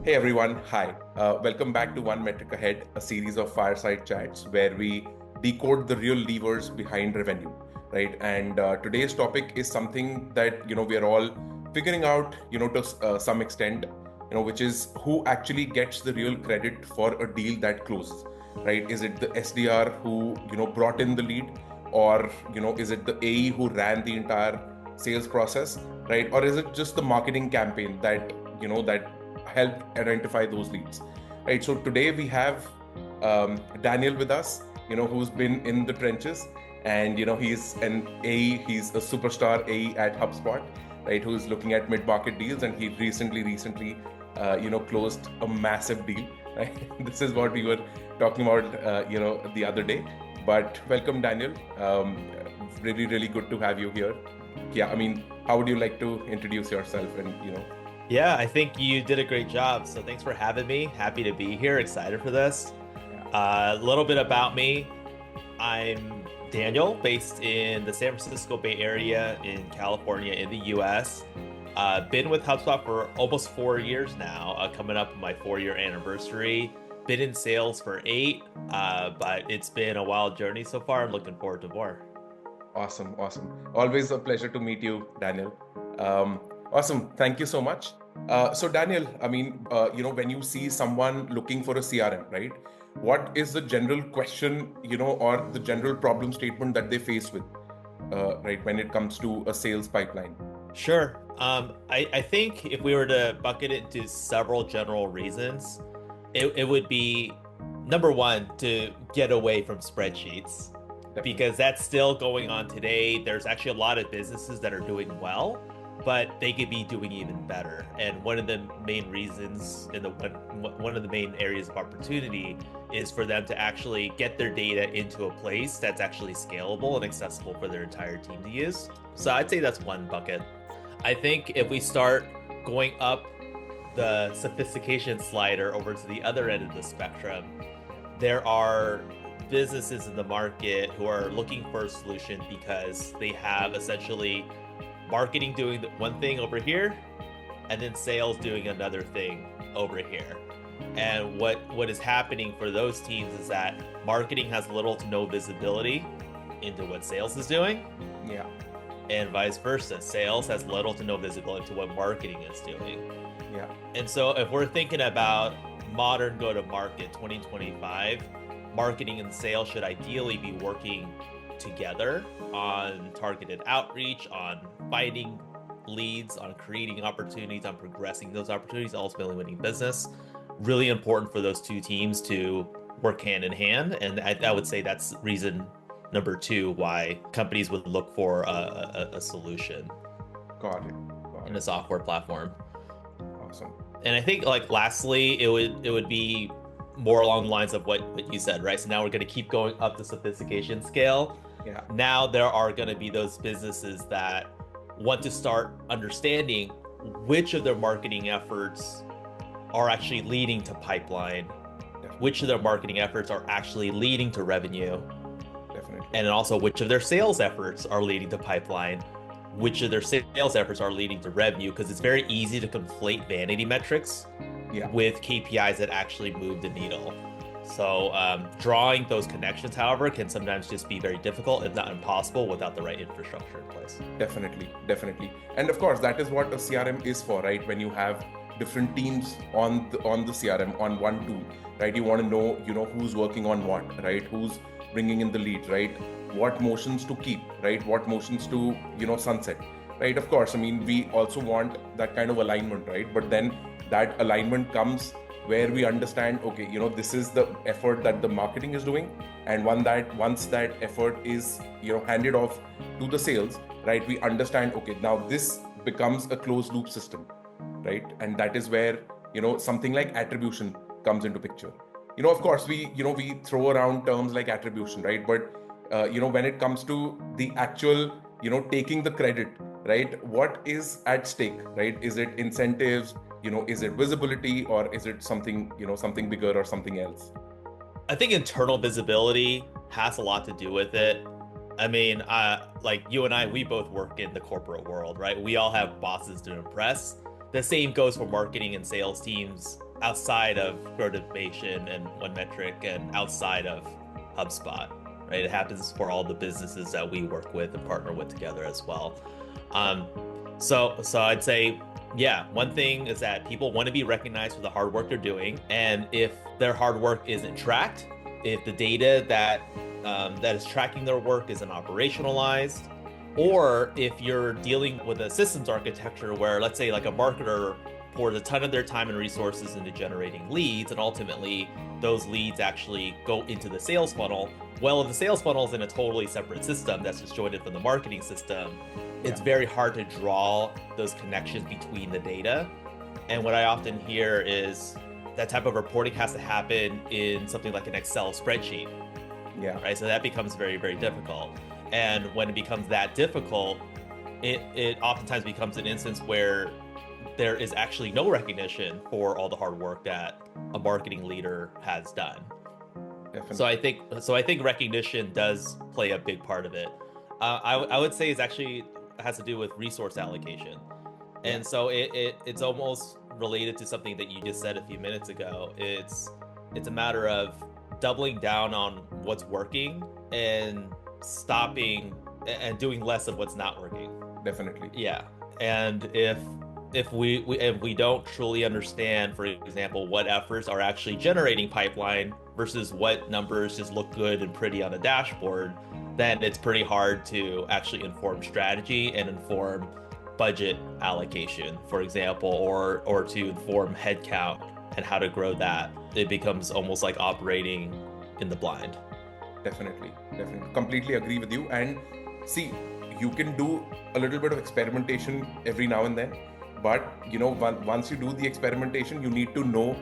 Hey everyone, hi. Welcome back to OneMetric Ahead, a series of fireside chats where we decode the real levers behind revenue, right? And today's topic is something that we are all figuring out, to some extent, which is who actually gets the real credit for a deal that closes, right? Is it the SDR who brought in the lead, or is it the AE who ran the entire sales process, right? Or is it just the marketing campaign that help identify those leads, right? So today we have Daniel with us, who's been in the trenches, and he's an AE, he's a superstar AE at HubSpot, right? Who's looking at mid-market deals, and he recently, closed a massive deal, right? This is what we were talking about, the other day. But welcome, Daniel. Really good to have you here. Yeah, I mean, how would you like to introduce yourself and. Yeah, I think you did a great job. So thanks for having me. Happy to be here. Excited for this. Yeah. A little bit about me. I'm Daniel, based in the San Francisco Bay Area in California in the US. Been with HubSpot for almost 4 years now, coming up on my 4-year anniversary. Been in sales for 8, but it's been a wild journey so far. I'm looking forward to more. Awesome. Always a pleasure to meet you, Daniel. Awesome. Thank you so much. So Daniel, I mean, when you see someone looking for a CRM, right? What is the general question, or the general problem statement that they face with, right, when it comes to a sales pipeline? Sure. I think if we were to bucket it into several general reasons, it would be number one, to get away from spreadsheets, Definitely. because that's still going on today. There's actually a lot of businesses that are doing well, but they could be doing even better. And one of the main reasons in one of the main areas of opportunity is for them to actually get their data into a place that's actually scalable and accessible for their entire team to use. So I'd say that's one bucket. I think if we start going up the sophistication slider over to the other end of the spectrum, there are businesses in the market who are looking for a solution because they have essentially marketing doing one thing over here and then sales doing another thing over here. And what is happening for those teams is that marketing has little to no visibility into what sales is doing. Yeah. And vice versa. Sales has little to no visibility to what marketing is doing. Yeah. And so if we're thinking about modern go-to-market 2025, marketing and sales should ideally be working together on targeted outreach, on finding leads, on creating opportunities, on progressing those opportunities, ultimately winning business. Really important for those two teams to work hand in hand. And I would say that's reason number two why companies would look for a solution Got it. in a software platform. Awesome. And I think, like, lastly, it would be more along the lines of what you said, right? So now we're going to keep going up the sophistication scale. Yeah. Now there are going to be those businesses that want to start understanding which of their marketing efforts are actually leading to pipeline, Definitely. which of their marketing efforts are actually leading to revenue, Definitely. and also which of their sales efforts are leading to pipeline, which of their sales efforts are leading to revenue, because it's very easy to conflate vanity metrics Yeah. with KPIs that actually move the needle. So drawing those connections, however, can sometimes just be very difficult, if not impossible, without the right infrastructure in place. Definitely. And of course, that is what a CRM is for, right? When you have different teams on the CRM on one tool, right? You want to know, who's working on what, right? Who's bringing in the lead, right? What motions to keep, right? What motions to, sunset, right? Of course, I mean, we also want that kind of alignment, right? But then that alignment comes where we understand, okay, this is the effort that the marketing is doing, and once that effort is handed off to the sales, right, we understand, okay, now this becomes a closed loop system, right? And that is where something like attribution comes into picture. Of course, we throw around terms like attribution, right? But when it comes to the actual taking the credit, right, what is at stake, right? Is it incentives? Is it visibility, or is it something bigger or something else? I think internal visibility has a lot to do with it. I mean, like you and I, we both work in the corporate world, right? We all have bosses to impress. The same goes for marketing and sales teams outside of Growtomation and OneMetric and outside of HubSpot, right? It happens for all the businesses that we work with and partner with together as well. So I'd say, yeah, one thing is that people want to be recognized for the hard work they're doing, and if their hard work isn't tracked, if the data that is tracking their work isn't operationalized, or if you're dealing with a systems architecture where, let's say, like a marketer pours a ton of their time and resources into generating leads, and ultimately those leads actually go into the sales funnel. Well, if the sales funnel is in a totally separate system that's disjointed from the marketing system, it's very hard to draw those connections between the data. And what I often hear is that type of reporting has to happen in something like an Excel spreadsheet. Yeah. Right. So that becomes very, very difficult. And when it becomes that difficult, it oftentimes becomes an instance where there is actually no recognition for all the hard work that a marketing leader has done. Definitely. So I think recognition does play a big part of it. I would say it has to do with resource allocation. And so it's almost related to something that you just said a few minutes ago. It's a matter of doubling down on what's working and stopping and doing less of what's not working. Definitely. Yeah. And if we don't truly understand, for example, what efforts are actually generating pipeline versus what numbers just look good and pretty on a dashboard, then it's pretty hard to actually inform strategy and inform budget allocation, for example, or to inform headcount and how to grow that. It becomes almost like operating in the blind. Definitely. Completely agree with you. And see, you can do a little bit of experimentation every now and then, but once you do the experimentation, you need to know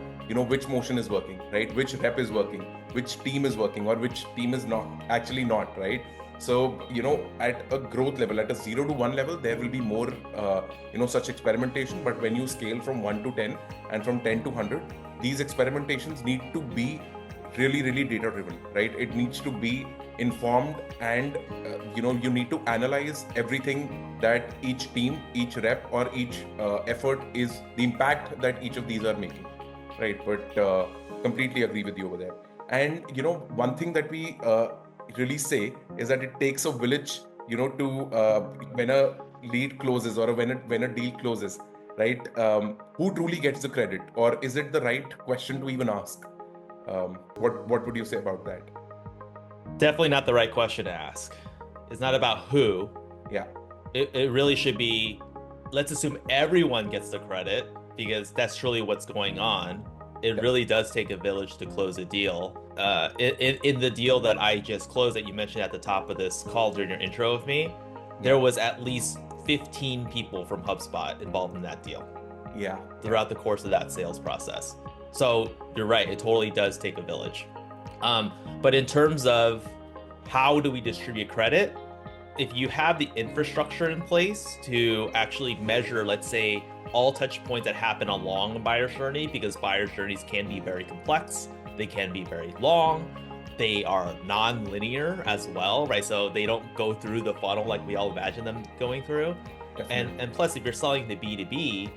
which motion is working, right? Which rep is working, which team is working, or which team is not, right? So at a growth level, at a 0 to 1 level, there will be more such experimentation. But when you scale from 1 to 10 and from 10 to 100, these experimentations need to be really, really data driven, right? It needs to be informed, and you need to analyze everything that each team, each rep, or each effort is, the impact that each of these are making, right? But completely agree with you over there. And one thing that we really say is that it takes a village, to when a lead closes or when a deal closes, right? Who truly gets the credit, or is it the right question to even ask? What would you say about that? Definitely not the right question to ask. It's not about who. Yeah. It really should be, let's assume everyone gets the credit, because that's truly what's going on. It really does take a village to close a deal. In the deal that I just closed that you mentioned at the top of this call during your intro of me, there was at least 15 people from HubSpot involved in that deal. Yeah. Throughout the course of that sales process. So you're right, it totally does take a village. But in terms of how do we distribute credit, if you have the infrastructure in place to actually measure, let's say, all touch points that happen along a buyer's journey, because buyer's journeys can be very complex, they can be very long, they are non-linear as well, right? So they don't go through the funnel like we all imagine them going through. And plus, if you're selling the B2B,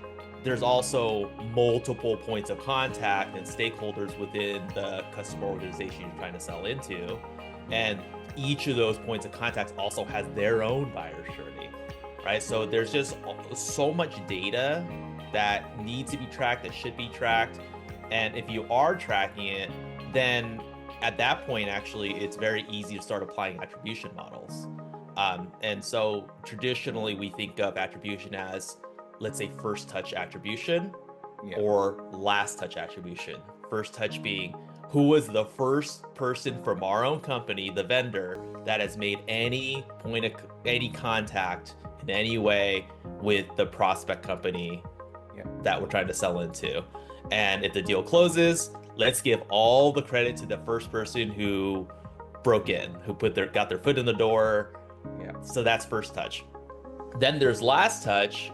there's also multiple points of contact and stakeholders within the customer organization you're trying to sell into. And each of those points of contact also has their own buyer's journey, right? So there's just so much data that needs to be tracked, that should be tracked. And if you are tracking it, then at that point, actually, it's very easy to start applying attribution models. And so traditionally, we think of attribution as, let's say, first touch attribution or last touch attribution. First touch being, who was the first person from our own company, the vendor, that has made any contact in any way with the prospect company that we're trying to sell into. And if the deal closes, let's give all the credit to the first person who broke in, who got their foot in the door. So that's first touch. Then there's last touch,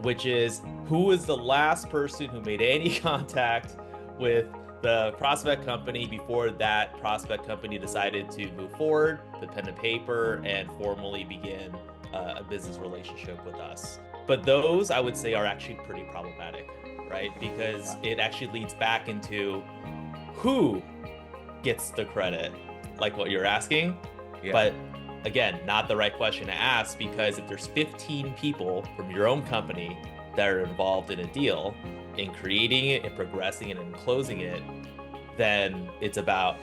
which is, who is the last person who made any contact with the prospect company before that prospect company decided to move forward, put pen and paper, and formally begin a business relationship with us. But those, I would say, are actually pretty problematic. right? Because it actually leads back into who gets the credit, like what you're asking. Yeah. But again, not the right question to ask, because if there's 15 people from your own company that are involved in a deal, in creating it and progressing it and closing it, then it's about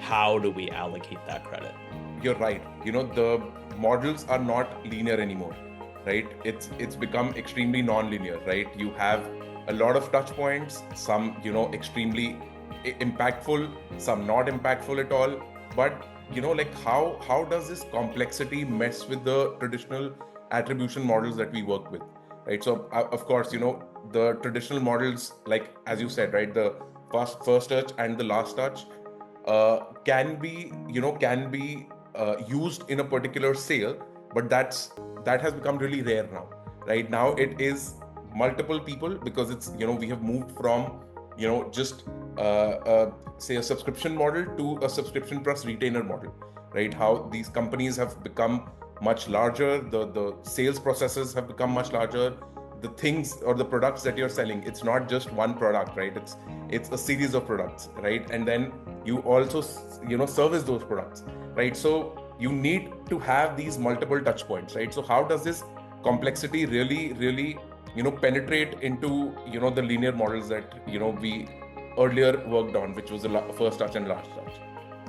how do we allocate that credit. You're right. The models are not linear anymore, right? It's become extremely non-linear, right? You have a lot of touch points, some extremely impactful, some not impactful at all. But like how does this complexity mess with the traditional attribution models that we work with, right? So of course, the traditional models, like as you said, right, the first touch and the last touch can be used in a particular sale, but that has become really rare now. Right now it is multiple people, because it's we have moved from just say a subscription model to a subscription plus retainer model, right? How these companies have become much larger, the sales processes have become much larger, the things or the products that you're selling, it's not just one product, right? It's a series of products, right? And then you also service those products, right? So you need to have these multiple touch points, right? So how does this complexity really penetrate into the linear models that we earlier worked on, which was the first touch and last touch?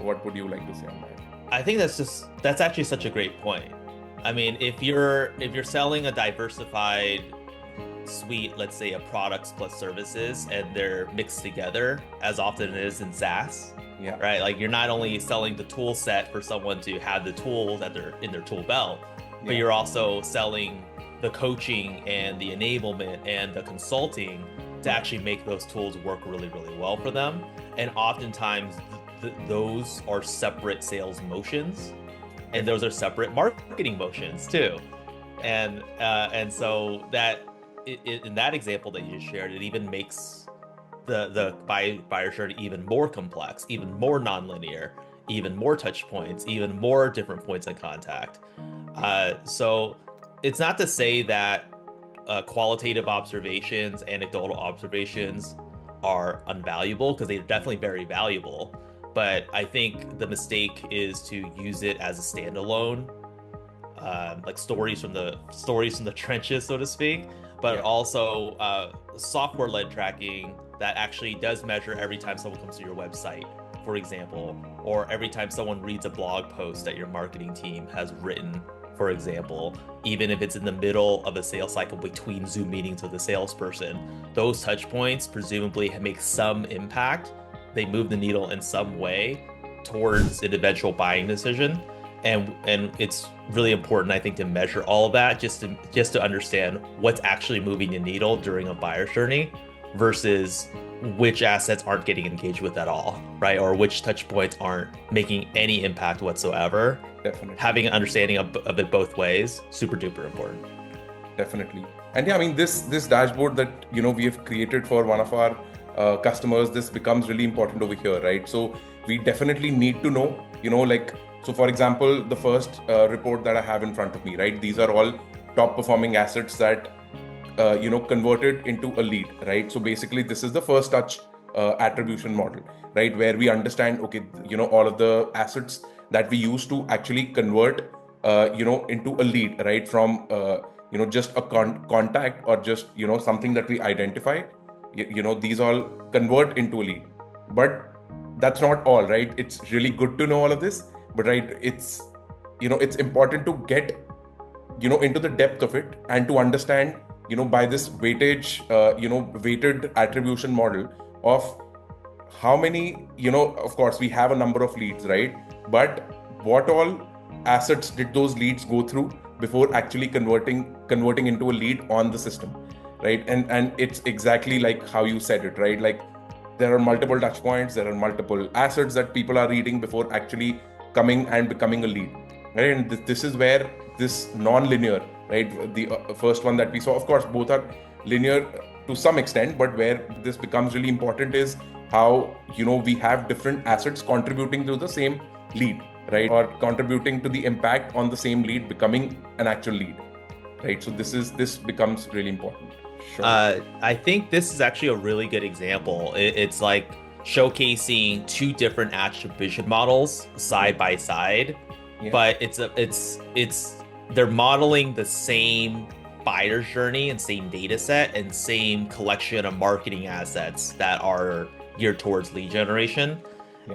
What would you like to say on that? I think that's actually such a great point. I mean, if you're selling a diversified suite, let's say a products plus services, and they're mixed together, as often it is in SaaS, Yeah. right? Like you're not only selling the tool set for someone to have the tools that they're in their tool belt, but you're also selling the coaching and the enablement and the consulting to actually make those tools work really, really well for them. And oftentimes those are separate sales motions, and those are separate marketing motions too. And so that in that example that you just shared, it even makes the buyer journey even more complex, even more nonlinear, even more touch points, even more different points of contact. So it's not to say that qualitative observations, anecdotal observations are unvaluable, because they're definitely very valuable. But I think the mistake is to use it as a standalone, like stories from the trenches, so to speak. But also software-led tracking that actually does measure every time someone comes to your website, for example, or every time someone reads a blog post that your marketing team has written, for example, even if it's in the middle of a sales cycle between Zoom meetings with a salesperson. Those touch points presumably make some impact. They move the needle in some way towards an eventual buying decision. And it's really important, I think, to measure all of that, just to understand what's actually moving the needle during a buyer's journey versus which assets aren't getting engaged with at all, right? Or which touch points aren't making any impact whatsoever. Definitely. Having an understanding of it both ways, super duper important. Definitely. And yeah, I mean, this dashboard that we have created for one of our customers, this becomes really important over here, right? So we definitely need to know, so for example, the first report that I have in front of me, right? These are all top performing assets that converted into a lead, right? So basically, this is the first touch attribution model, right? Where we understand, okay, all of the assets that we use to actually convert, into a lead, right? From, just a contact or just, something that we identify, these all convert into a lead. But that's not all, right? It's really good to know all of this, but right, it's important to get, into the depth of it and to understand, by this weighted attribution model of how many, of course we have a number of leads, right? But what all assets did those leads go through before actually converting into a lead on the system, right? And it's exactly like how you said it, right? Like there are multiple touch points, there are multiple assets that people are reading before actually coming and becoming a lead, right? And this is where this non-linear, right? The first one that we saw, of course, both are linear to some extent, but where this becomes really important is how, we have different assets contributing to the same lead, right? Or contributing to the impact on the same lead becoming an actual lead, right? So this becomes really important. Sure. I think this is actually a really good example. It's like showcasing two different attribution models side by side, but it's they're modeling the same buyer's journey and same data set and same collection of marketing assets that are geared towards lead generation.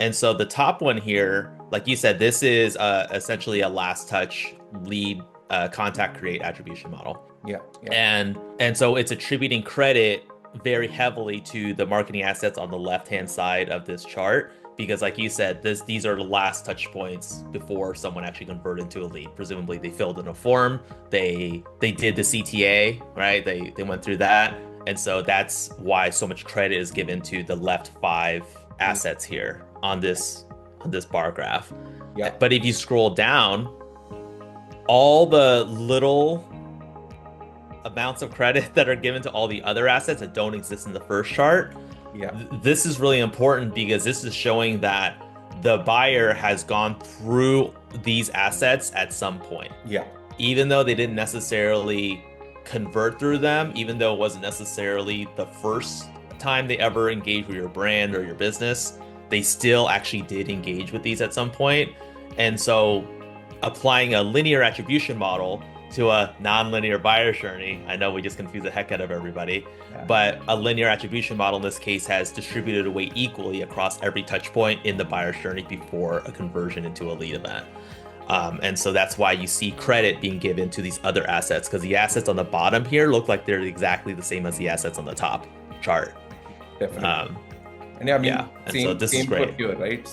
And so the top one here, like you said, this is essentially a last touch lead contact create attribution model. And so it's attributing credit very heavily to the marketing assets on the left-hand side of this chart, because like you said, these are the last touch points before someone actually converted into a lead. Presumably they filled in a form, they did the CTA, right? They went through that. And so that's why so much credit is given to the left 5 assets here on this bar graph. But if you scroll down, all the little amounts of credit that are given to all the other assets that don't exist in the first chart, this is really important because this is showing that the buyer has gone through these assets at some point. Even though they didn't necessarily convert through them, even though it wasn't necessarily the first time they ever engaged with your brand or your business, they still actually did engage with these at some point. And so applying a linear attribution model to a non-linear buyer's journey, I know we just confuse the heck out of everybody, but a linear attribution model in this case has distributed a weight equally across every touch point in the buyer's journey before a conversion into a lead event. And so that's why you see credit being given to these other assets, because the assets on the bottom here look like they're exactly the same as the assets on the top chart. Definitely. Same, so this same is great. For here, right?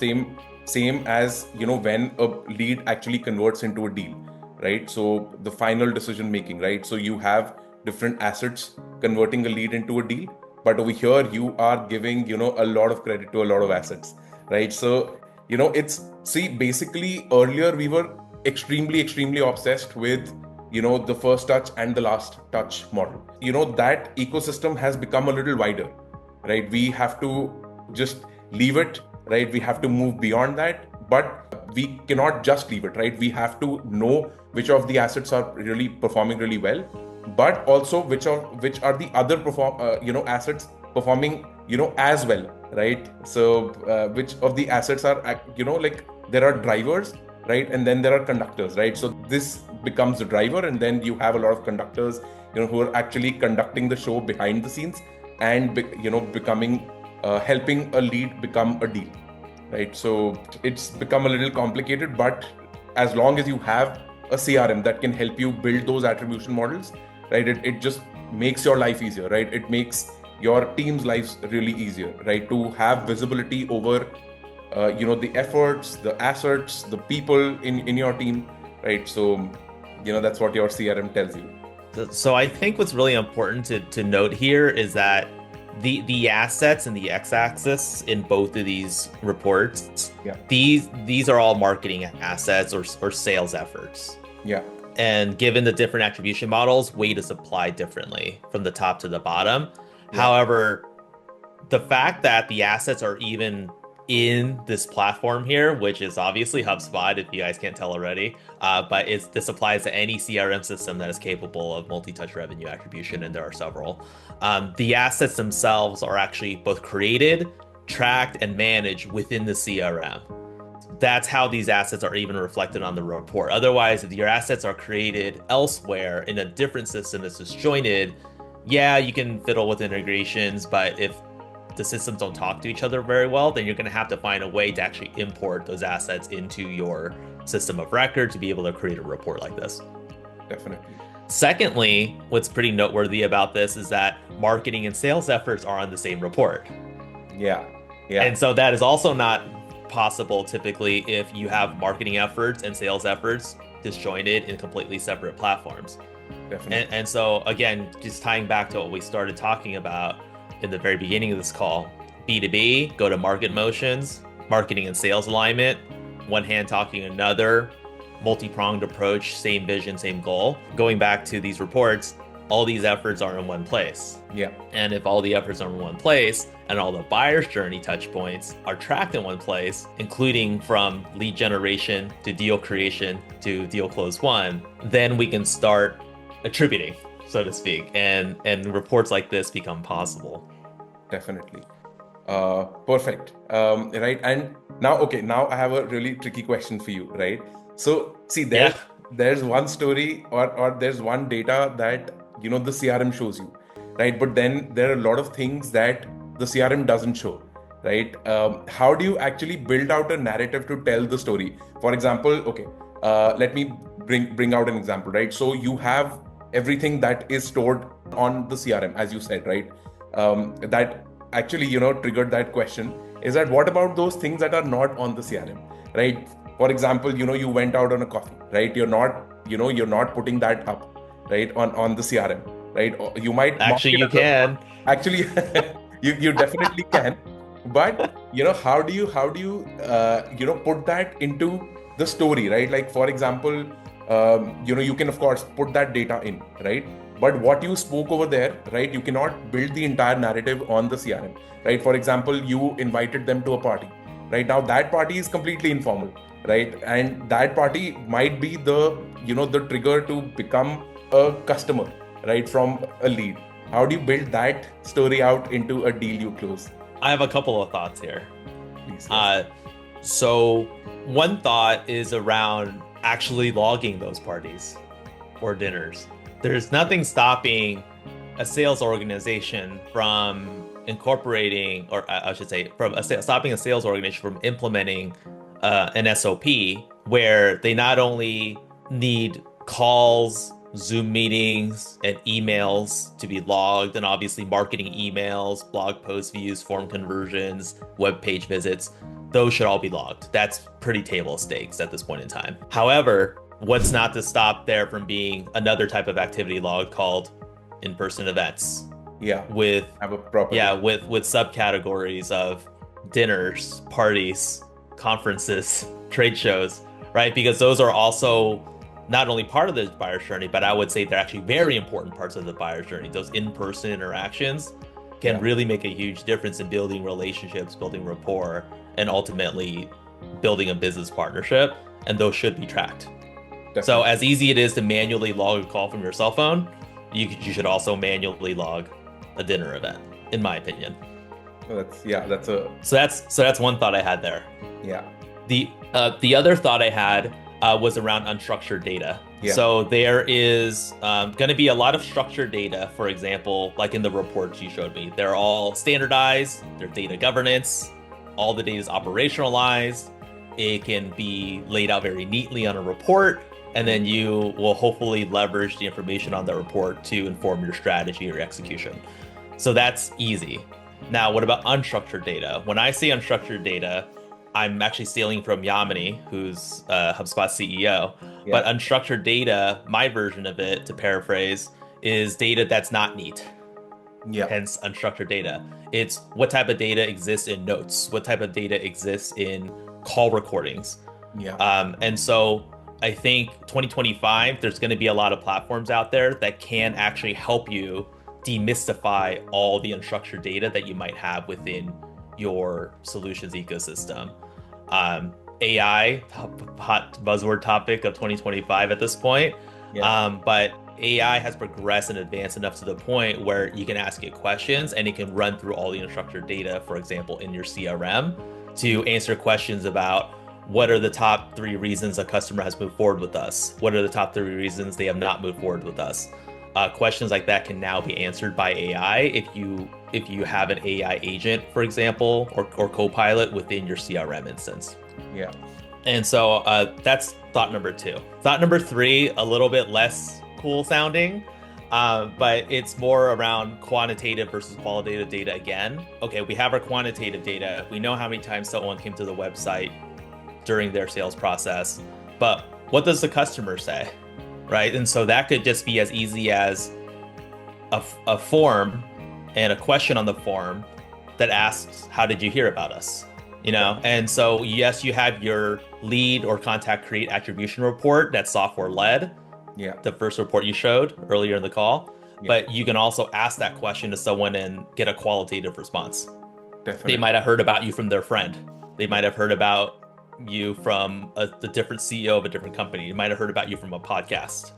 Same as, when a lead actually converts into a deal, right? So the final decision making, right? So you have different assets converting a lead into a deal, but over here you are giving, a lot of credit to a lot of assets, right? So, basically earlier we were extremely obsessed with, the first touch and the last touch model. That ecosystem has become a little wider, right? We have to just leave it, right? We have to move beyond that, but we cannot just leave it, right? We have to know which of the assets are really performing really well, but also which are the other assets performing, as well, right? So which of the assets are, there are drivers, right? And then there are conductors, right? So this becomes the driver, and then you have a lot of conductors, who are actually conducting the show behind the scenes and, becoming, helping a lead become a deal, right? So it's become a little complicated, but as long as you have a CRM that can help you build those attribution models, right? It just makes your life easier, right? It makes your team's lives really easier, right? To have visibility over, the efforts, the assets, the people in your team, right? So, that's what your CRM tells you. So I think what's really important to note here is that the assets and the x-axis in both of these reports, these are all marketing assets or sales efforts. And given the different attribution models, weight is applied differently from the top to the bottom. However, the fact that the assets are even in this platform here, which is obviously HubSpot, if you guys can't tell already, but this applies to any CRM system that is capable of multi-touch revenue attribution, and there are several. The assets themselves are actually both created, tracked, and managed within the CRM. That's how these assets are even reflected on the report. Otherwise, if your assets are created elsewhere in a different system that's disjointed, you can fiddle with integrations, but if the systems don't talk to each other very well, then you're going to have to find a way to actually import those assets into your system of record to be able to create a report like this. Definitely. Secondly, what's pretty noteworthy about this is that marketing and sales efforts are on the same report. And so that is also not possible typically if you have marketing efforts and sales efforts disjointed in completely separate platforms. Definitely. And so again, just tying back to what we started talking about in the very beginning of this call, B2B, go to market motions, marketing and sales alignment, one hand talking another, multi-pronged approach, same vision, same goal. Going back to these reports, all these efforts are in one place. And if all the efforts are in one place and all the buyer's journey touch points are tracked in one place, including from lead generation to deal creation to deal close one, then we can start attributing, so to speak, and reports like this become possible. Definitely. Perfect. Right. And now I have a really tricky question for you, right? So see, Yeah, there's one story or there's one data that the CRM shows you, right? But then there are a lot of things that the CRM doesn't show, right? How do you actually build out a narrative to tell the story? For example, let me bring out an example, right? So you have everything that is stored on the CRM, as you said, right? That actually triggered that question is that what about those things that are not on the CRM, right? For example, you went out on a coffee, right? You're not putting that up, right, on the CRM, right? Or you might mark actually, it you as a can. actually you definitely can, but how do you put that into the story, right? Like for example, you can of course put that data in, right? But what you spoke over there, right, you cannot build the entire narrative on the CRM, right? For example, you invited them to a party, right? Now that party is completely informal, right? And that party might be the trigger to become a customer, right, from a lead. How do you build that story out into a deal you close? I have a couple of thoughts here. Please, yes. Uh, so one thought is around actually logging those parties or dinners. There's nothing stopping a sales organization from incorporating, or I should say, stopping a sales organization from implementing an SOP where they not only need calls, Zoom meetings, and emails to be logged, and obviously marketing emails, blog post views, form conversions, web page visits, those should all be logged. That's pretty table stakes at this point in time. However, what's not to stop there from being another type of activity log called in-person events Yeah, with have a proper yeah date. with subcategories of dinners, parties, conferences, trade shows, right? Because those are also not only part of the buyer's journey, but I would say they're actually very important parts of the buyer's journey. Those in-person interactions can Yeah, really make a huge difference in building relationships, building rapport, and ultimately building a business partnership. And those should be tracked. So definitely. as easy it is to manually log a call from your cell phone, you should also manually log a dinner event, in my opinion. That's a So that's one thought I had there. yeah, The other thought I had was around unstructured data. yeah, So there is going to be a lot of structured data. For example, like in the reports you showed me, they're all standardized. They're data governance. All the data is operationalized. It can be laid out very neatly on a report, and then you will hopefully leverage the information on the report to inform your strategy or execution. So that's easy. Now, what about unstructured data? When I say unstructured data, I'm actually stealing from Yamini, who's HubSpot CEO. But yeah, unstructured data, my version of it, to paraphrase, is data that's not neat, yeah, hence unstructured data. It's what type of data exists in notes, what type of data exists in call recordings. yeah, And so I think 2025, there's going to be a lot of platforms out there that can actually help you demystify all the unstructured data that you might have within your solutions ecosystem. AI, hot buzzword topic of 2025 at this point. yeah, But AI has progressed and advanced enough to the point where you can ask it questions and it can run through all the unstructured data, for example, in your CRM to answer questions about what are the top 3 reasons a customer has moved forward with us? What are the top 3 reasons they have not moved forward with us? Questions like that can now be answered by AI if you have an AI agent, for example, or co-pilot within your CRM instance. yeah, And so that's thought number 2. Thought number 3, a little bit less cool sounding, but it's more around quantitative versus qualitative data again. Okay, we have our quantitative data. We know how many times someone came to the website during their sales process, but what does the customer say, right? And so that could just be as easy as a form and a question on the form that asks, how did you hear about us? And so yes, you have your lead or contact create attribution report that's software led, yeah, the first report you showed earlier in the call, yeah, but you can also ask that question to someone and get a qualitative response. They definitely. might have heard about you from their friend. They Yeah, might have heard about you from the different CEO of a different company. They might have heard about you from a podcast.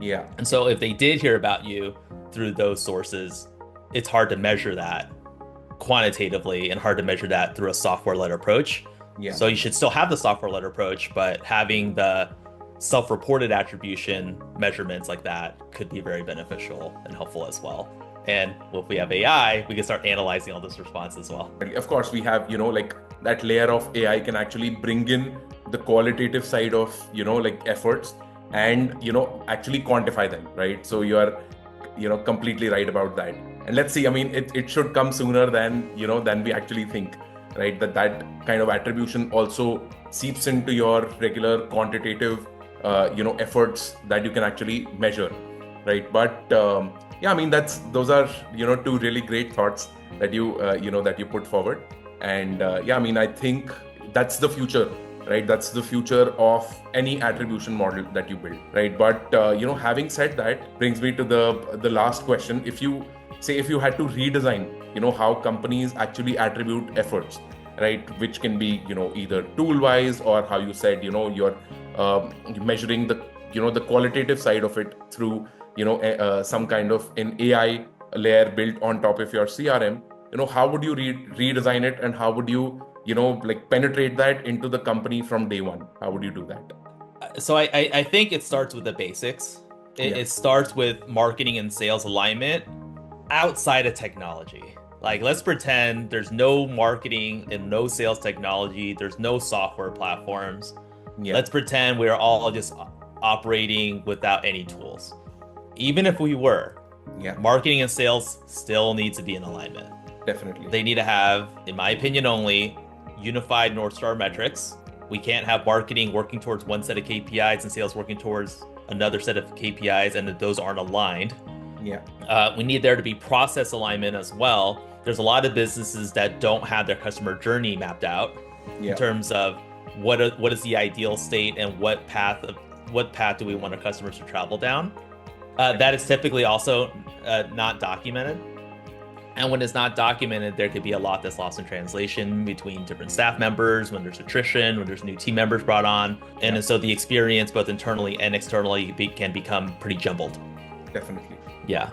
Yeah. And so if they did hear about you through those sources, it's hard to measure that quantitatively and hard to measure that through a software-led approach. Yeah. So you should still have the software-led approach, but having the self-reported attribution measurements like that could be very beneficial and helpful as well. And if we have AI, we can start analyzing all this response as well. Of course, we have, like that layer of AI can actually bring in the qualitative side of, like efforts and, actually quantify them, right? So you are, completely right about that. And let's see, I mean, it should come sooner than we actually think, right? That kind of attribution also seeps into your regular quantitative, efforts that you can actually measure, right? But yeah, I mean, those are, two really great thoughts that you put forward. And yeah, I mean, I think that's the future, right? That's the future of any attribution model that you build, right? But having said that, brings me to the last question. If you had to redesign, how companies actually attribute efforts, right? Which can be, either tool wise, or how you said, you're measuring the qualitative side of it through, some kind of an AI layer built on top of your CRM. How would you redesign it, and how would you, like penetrate that into the company from day one? How would you do that? So I think it starts with the basics. Yeah. It starts with marketing and sales alignment outside of technology. Like, let's pretend there's no marketing and no sales technology, there's no software platforms. Yeah. Let's pretend we're all just operating without any tools. Even if we were, Yeah. marketing and sales still needs to be in alignment. Definitely. They need to have, in my opinion only, unified North Star metrics. We can't have marketing working towards one set of KPIs and sales working towards another set of KPIs, and that those aren't aligned. Yeah. We need there to be process alignment as well. There's a lot of businesses that don't have their customer journey mapped out in terms of what is the ideal state and what path do we want our customers to travel down. That is typically also not documented. And when it's not documented, there could be a lot that's lost in translation between different staff members, when there's attrition, when there's new team members brought on. And so the experience, both internally and externally, can become pretty jumbled. Definitely. Yeah.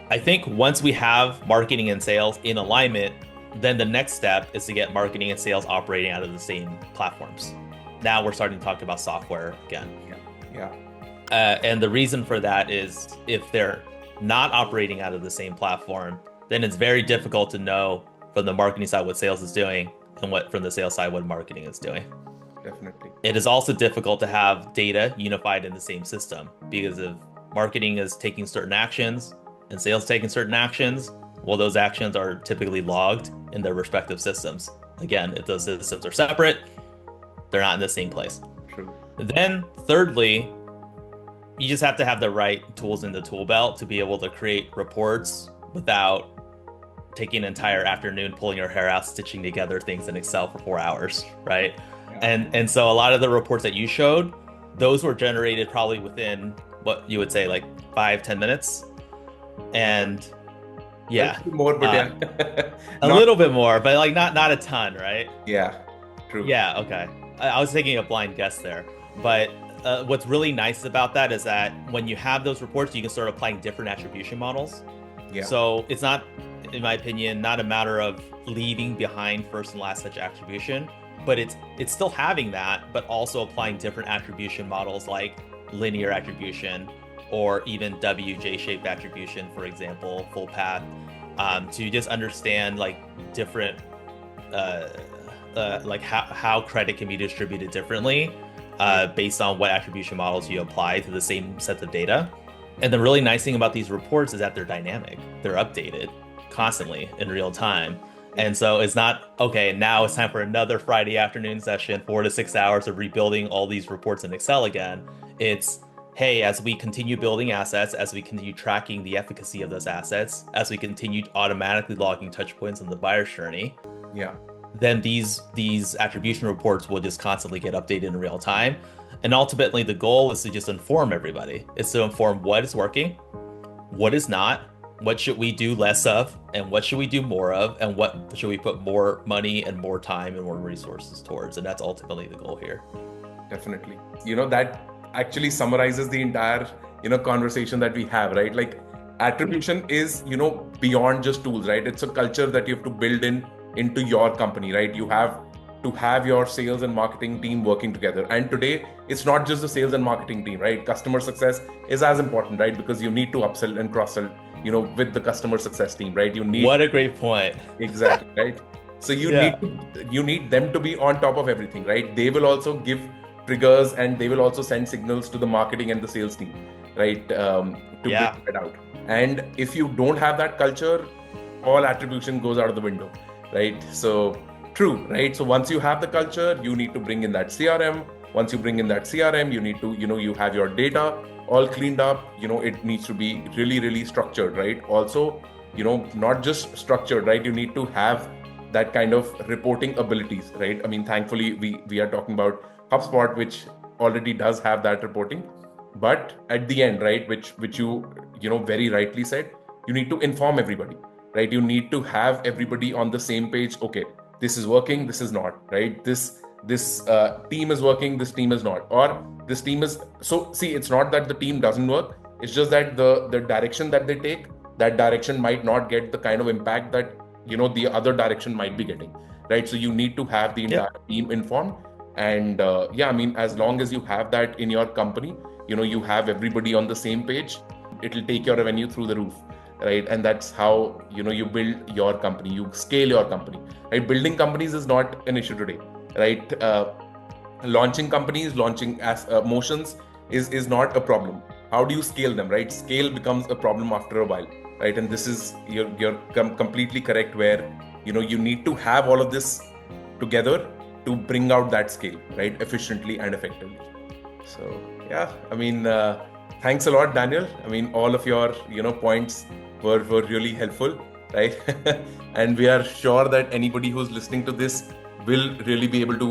I think once we have marketing and sales in alignment, then the next step is to get marketing and sales operating out of the same platforms. Now we're starting to talk about software again. Yeah. And the reason for that is if they're not operating out of the same platform, then it's very difficult to know from the marketing side what sales is doing and what from the sales side what marketing is doing. Definitely. It is also difficult to have data unified in the same system, because if marketing is taking certain actions and sales taking certain actions, well, those actions are typically logged in their respective systems. Again, if those systems are separate, they're not in the same place. True. Then thirdly, you just have to have the right tools in the tool belt to be able to create reports without taking an entire afternoon pulling your hair out, stitching together things in Excel for 4 hours, right? Yeah. And so a lot of the reports that you showed, those were generated probably within what you would say like 5-10 minutes. And yeah, more, but a little bit more, but like not a ton, right? Yeah, true. Yeah, okay. I was taking a blind guess there, but what's really nice about that is that when you have those reports, you can start applying different attribution models. Yeah. So it's not, in my opinion, not a matter of leaving behind first and last such attribution, but it's still having that, but also applying different attribution models like linear attribution or even WJ-shaped attribution, for example, full path, to just understand like different, like how credit can be distributed differently based on what attribution models you apply to the same set of data. And the really nice thing about these reports is that they're dynamic. They're updated constantly in real time. And so it's not, okay, now it's time for another Friday afternoon session, 4 to 6 hours of rebuilding all these reports in Excel again. It's, hey, as we continue building assets, as we continue tracking the efficacy of those assets, as we continue automatically logging touch points on the buyer's journey, then these attribution reports will just constantly get updated in real time. And ultimately, the goal is to just inform everybody. It's to inform what is working, what is not, what should we do less of, and what should we do more of, and what should we put more money and more time and more resources towards. And that's ultimately the goal here. Definitely. That actually summarizes the entire conversation that we have, right? Like attribution is beyond just tools, right? It's a culture that you have to build into your company, right? You have to have your sales and marketing team working together. And today it's not just the sales and marketing team, right? Customer success is as important, right? Because you need to upsell and cross sell with the customer success team, right? You need What a great point. exactly, right? So Yeah. you need them to be on top of everything, right? They will also give triggers, and they will also send signals to the marketing and the sales team, right? To bring Yeah. that out. And if you don't have that culture, all attribution goes out of the window, right? So true, right? So once you have the culture, you need to bring in that CRM. Once you bring in that CRM, you need to, you have your data all cleaned up. It needs to be really, really structured, right? Also, not just structured, right? You need to have that kind of reporting abilities, right? I mean, thankfully, we are talking about HubSpot, which already does have that reporting. But at the end, right, which you very rightly said, you need to inform everybody, right? You need to have everybody on the same page. Okay, this is working, this is not, right? This team is working, this team is not, or this team is. So see, it's not that the team doesn't work, it's just that the direction that they take, that direction might not get the kind of impact that the other direction might be getting, right? So you need to have the entire team informed. And yeah, I mean, as long as you have that in your company, you have everybody on the same page, it'll take your revenue through the roof, right? And that's how you build your company, you scale your company, right? Building companies is not an issue today, right? Launching companies, launching as motions is not a problem. How do you scale them, right? Scale becomes a problem after a while, right? And this is you're completely correct, where you need to have all of this together to bring out that scale, right? Efficiently and effectively. So yeah, I mean, thanks a lot, Daniel. I mean, all of your points were really helpful, right? And we are sure that anybody who's listening to this will really be able to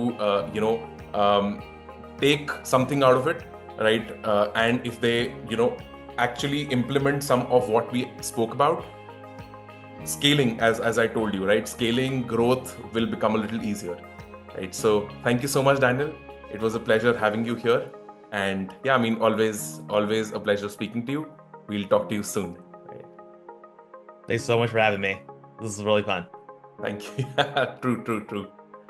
take something out of it, right? And if they actually implement some of what we spoke about, scaling, as I told you, right? Scaling growth will become a little easier, right? So thank you so much, Daniel. It was a pleasure having you here. And yeah, I mean, always a pleasure speaking to you. We'll talk to you soon. Right? Thanks so much for having me. This is really fun. Thank you. True.